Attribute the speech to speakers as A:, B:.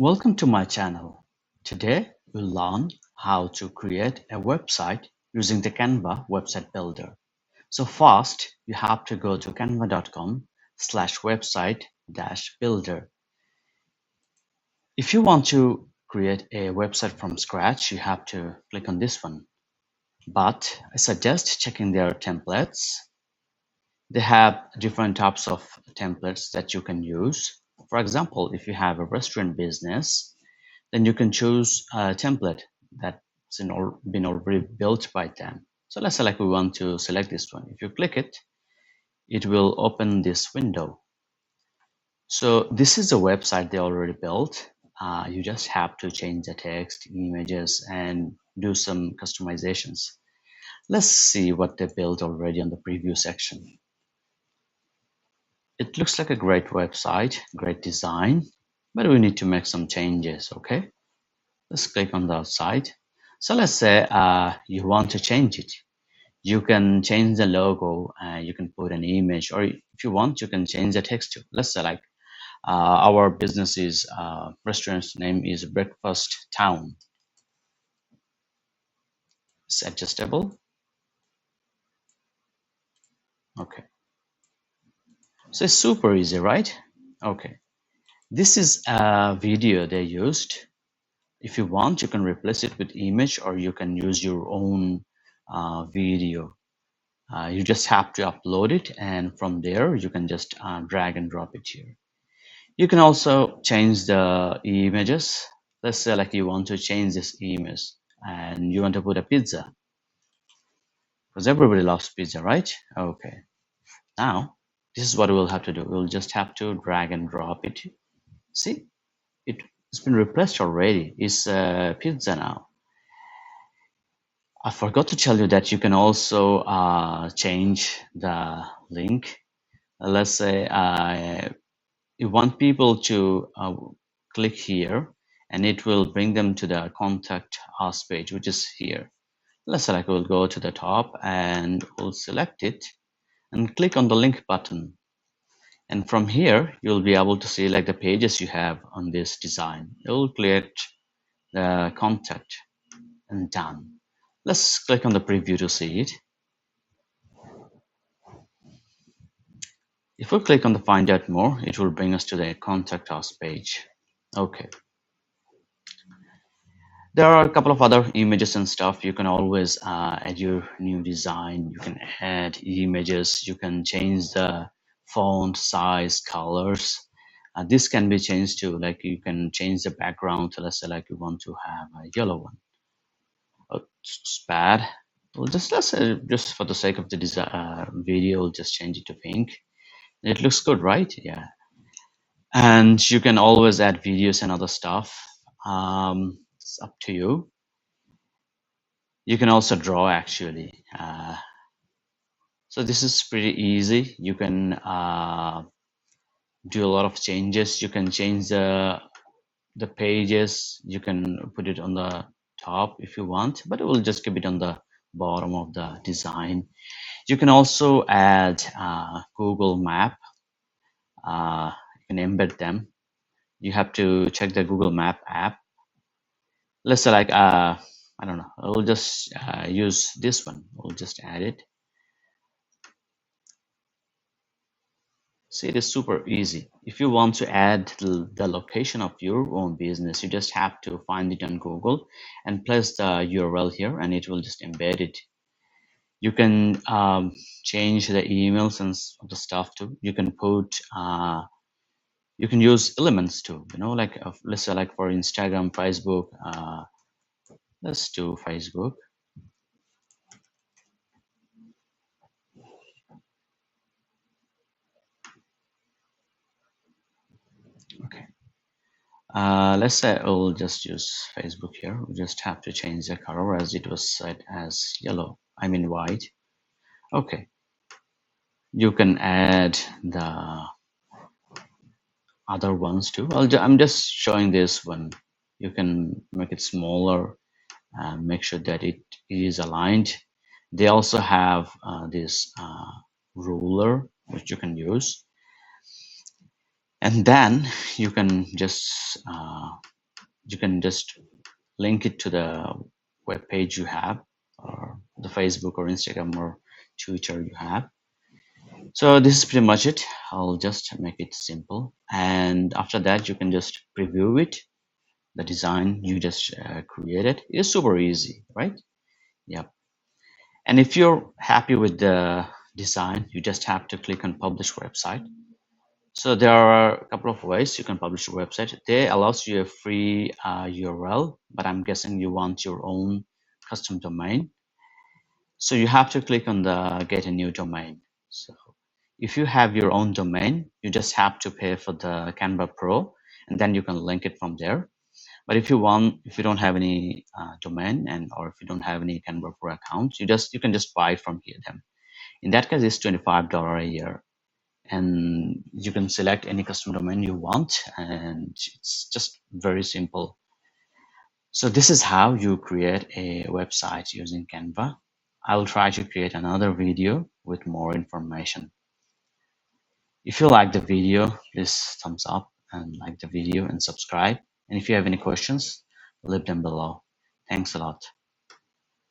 A: Welcome to my channel. Today we'll learn how to create a website using the Canva website builder. So first you have to go to canva.com/website-builder. If you want to create a website from scratch, you have to click on this one. But I suggest checking their templates. They have different types of templates that you can use. For example, if you have a restaurant business, then you can choose a template that's been already built by them. So let's say like we want to select this one. If you click it, it will open this window. So this is a website they already built. You just have to change the text, images, and do some customizations. Let's see what they built already on the preview section. It looks like a great website, great design, but we need to make some changes, okay? Let's click on the outside. So let's say you want to change it. You can change the logo, you can put an image, or if you want, you can change the text too. Let's say like our business is restaurant's name is Breakfast Town. It's adjustable. Okay. So it's super easy, right? Okay. This is a video they used. If you want, you can replace it with image, or you can use your own video. You just have to upload it, and from there you can just drag and drop it here. You can also change the images. Let's say like you want to change this image and you want to put a pizza, because everybody loves pizza, right? Okay, now this is what we'll have to do. We'll just have to drag and drop it. See, it's been replaced already. It's pizza now. I forgot to tell you that you can also change the link. Let's say you want people to click here, and it will bring them to the contact us page, which is here. Let's say like we'll go to the top and we'll select it and click on the link button. And from here, you'll be able to see like the pages you have on this design. It will create the contact and done. Let's click on the preview to see it. If we click on the find out more, it will bring us to the contact us page. Okay. There are a couple of other images and stuff. You can always add your new design. You can add images. You can change the font size, colors. This can be changed too. Like you can change the background to, let's say like you want to have a yellow one. Oh, it's bad. Well, let's say just for the sake of the video, we'll just change it to pink. It looks good, right? Yeah. And you can always add videos and other stuff. It's up to you. You can also draw actually. So this is pretty easy. You can do a lot of changes. You can change the pages. You can put it on the top if you want, but it will just keep it on the bottom of the design. You can also add Google Map. You can embed them. You have to check the Google Map app. Let's say like I don't know. I'll just use this one. We'll just add it. See, it is super easy. If you want to add the location of your own business, you just have to find it on Google and place the URL here, and it will just embed it. You can change the emails and the stuff too. You can put, you can use elements too. You know, like let's say like for Instagram, Facebook. Let's do Facebook. Okay. Let's say I'll just use Facebook here. We just have to change the color as it was set as yellow. I mean white. Okay. You can add the other ones too. I'm just showing this one. You can make it smaller and make sure that it is aligned. They also have this ruler which you can use. and then you can just uh, you can just link it to the web page you have, or the Facebook or Instagram or Twitter you have. So this is pretty much it. I'll just make it simple, and after that you can just preview it. The design you just created is super easy, right? Yep. And if you're happy with the design, you just have to click on publish website. So there are a couple of ways you can publish a website. They allows you a free URL, but I'm guessing you want your own custom domain. So you have to click on the get a new domain. So if you have your own domain, you just have to pay for the Canva Pro, and then you can link it from there. But if you don't have any domain, and or if you don't have any Canva Pro account, you can just buy it from here. Them in that case, it's $25 a year, and you can select any custom domain you want, and it's just very simple. So this is how you create a website using Canva. I will try to create another video with more information. If you like the video, please thumbs up and like the video and subscribe. And if you have any questions, leave them below. Thanks a lot.